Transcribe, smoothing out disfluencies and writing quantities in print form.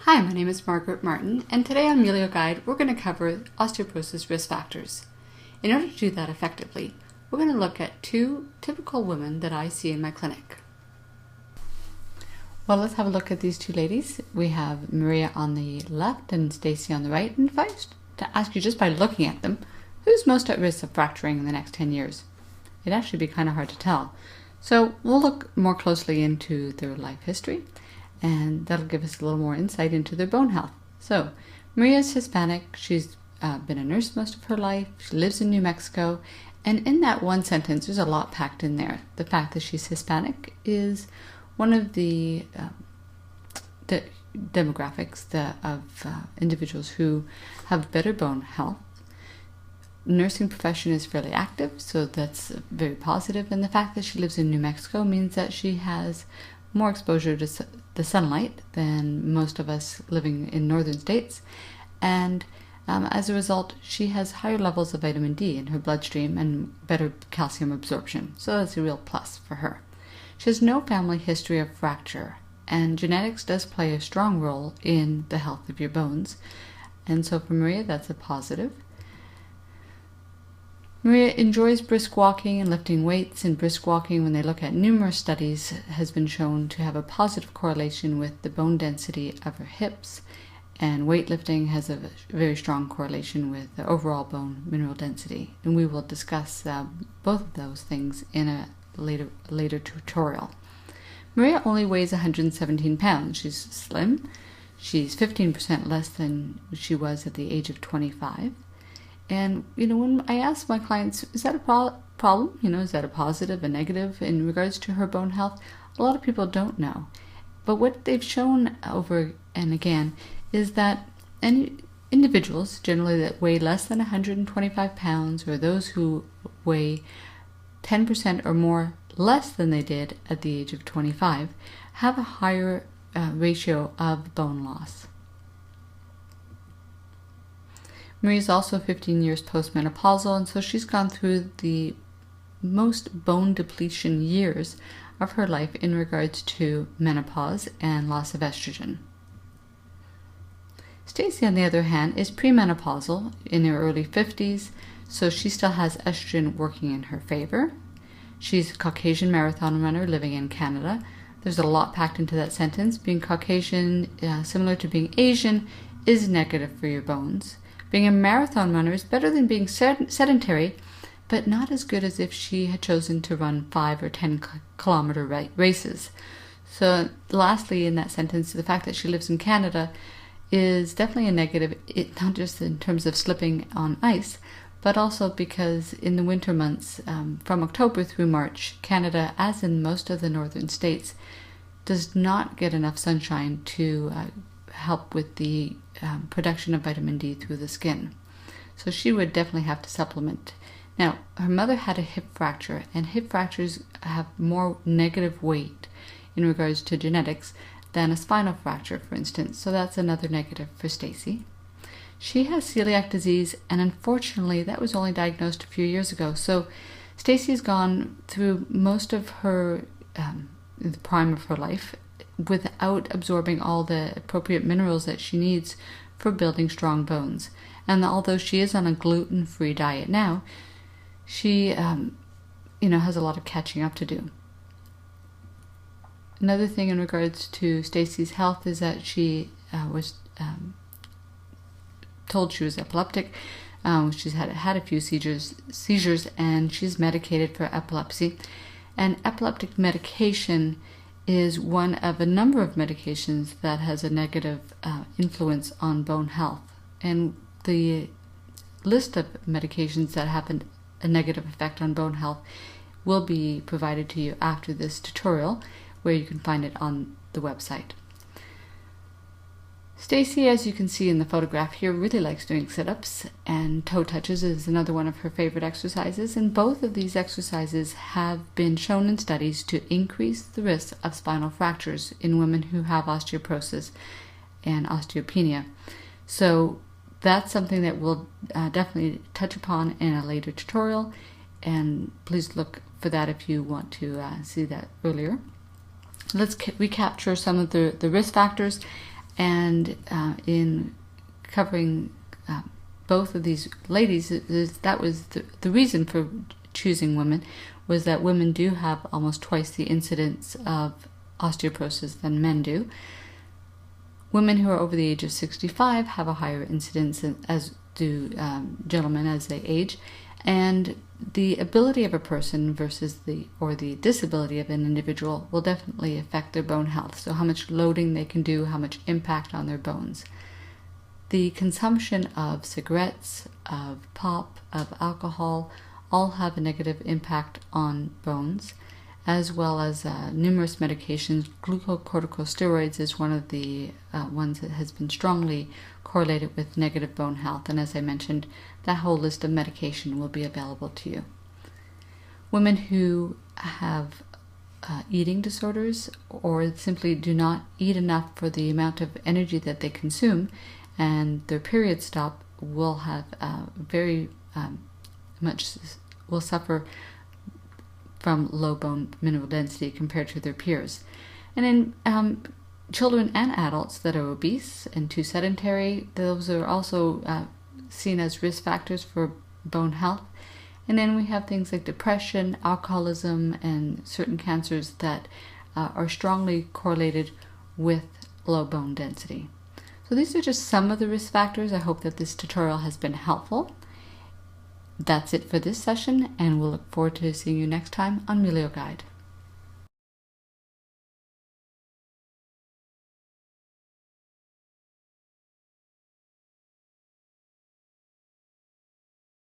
Hi, my name is Margaret Martin, and today on Melio Guide we're going to cover osteoporosis risk factors. In order to do that effectively, we're going to look at two typical women that I see in my clinic. Well, let's have a look at these two ladies. We have Maria on the left and Stacy on the right. And if I was to ask you just by looking at them, who's most at risk of fracturing in the next 10 years? It'd actually be kind of hard to tell. So we'll look more closely into their life history, and that'll give us a little more insight into their bone health. So, Maria's Hispanic. She's been a nurse most of her life. She lives in New Mexico. And in that one sentence, there's a lot packed in there. The fact that she's Hispanic is one of the demographics of individuals who have better bone health. Nursing profession is fairly active, so that's very positive. And the fact that she lives in New Mexico means that she has more exposure to the sunlight than most of us living in northern states, and as a result she has higher levels of vitamin D in her bloodstream and better calcium absorption, so that's a real plus for her. She has no family history of fracture, and genetics does play a strong role in the health of your bones, and so for Maria that's a positive. Maria enjoys brisk walking and lifting weights, and brisk walking, when they look at numerous studies, has been shown to have a positive correlation with the bone density of her hips, and weightlifting has a very strong correlation with the overall bone mineral density. And we will discuss both of those things in a later tutorial. Maria only weighs 117 pounds. She's slim. She's 15% less than she was at the age of 25. And, when I ask my clients, is that a problem? Is that a positive, a negative in regards to her bone health? A lot of people don't know. But what they've shown over and again is that any individuals, generally that weigh less than 125 pounds, or those who weigh 10% or more less than they did at the age of 25, have a higher ratio of bone loss. Maria's also 15 years postmenopausal, and so she's gone through the most bone depletion years of her life in regards to menopause and loss of estrogen. Stacy, on the other hand, is premenopausal in her early 50s, so she still has estrogen working in her favor. She's a Caucasian marathon runner living in Canada. There's a lot packed into that sentence. Being Caucasian, similar to being Asian, is negative for your bones. Being a marathon runner is better than being sedentary, but not as good as if she had chosen to run 5 or 10 kilometer races. So lastly, in that sentence, the fact that she lives in Canada is definitely a negative, not just in terms of slipping on ice, but also because in the winter months, from October through March, Canada, as in most of the northern states, does not get enough sunshine to help with the production of vitamin D through the skin. So she would definitely have to supplement. Now, her mother had a hip fracture, and hip fractures have more negative weight in regards to genetics than a spinal fracture, for instance. So that's another negative for Stacy. She has celiac disease, and unfortunately that was only diagnosed a few years ago. So Stacy's gone through most of her the prime of her life without absorbing all the appropriate minerals that she needs for building strong bones. And although she is on a gluten-free diet now, she has a lot of catching up to do. Another thing in regards to Stacy's health is that she was told she was epileptic. She's had a few seizures, and she's medicated for epilepsy. And epileptic medication is one of a number of medications that has a negative influence on bone health. And the list of medications that have a negative effect on bone health will be provided to you after this tutorial, where you can find it on the website. Stacy, as you can see in the photograph here, really likes doing sit-ups, and toe touches is another one of her favorite exercises, and both of these exercises have been shown in studies to increase the risk of spinal fractures in women who have osteoporosis and osteopenia. So that's something that we'll definitely touch upon in a later tutorial, and please look for that if you want to see that earlier. Let's recapture some of the risk factors. And in covering both of these ladies, that was the reason for choosing women, was that women do have almost twice the incidence of osteoporosis than men do. Women who are over the age of 65 have a higher incidence, as do gentlemen as they age. And the ability of a person versus the disability of an individual will definitely affect their bone health. So how much loading they can do, how much impact on their bones. The consumption of cigarettes, of pop, of alcohol, all have a negative impact on bones, as well as numerous medications. Glucocorticosteroids is one of the ones that has been strongly correlated with negative bone health. And as I mentioned, that whole list of medication will be available to you. Women who have eating disorders or simply do not eat enough for the amount of energy that they consume and their periods stop will have will suffer from low bone mineral density compared to their peers. And in children and adults that are obese and too sedentary, those are also seen as risk factors for bone health. And then we have things like depression, alcoholism, and certain cancers that are strongly correlated with low bone density. So these are just some of the risk factors. I hope that this tutorial has been helpful. That's it for this session, and we'll look forward to seeing you next time on Melio Guide.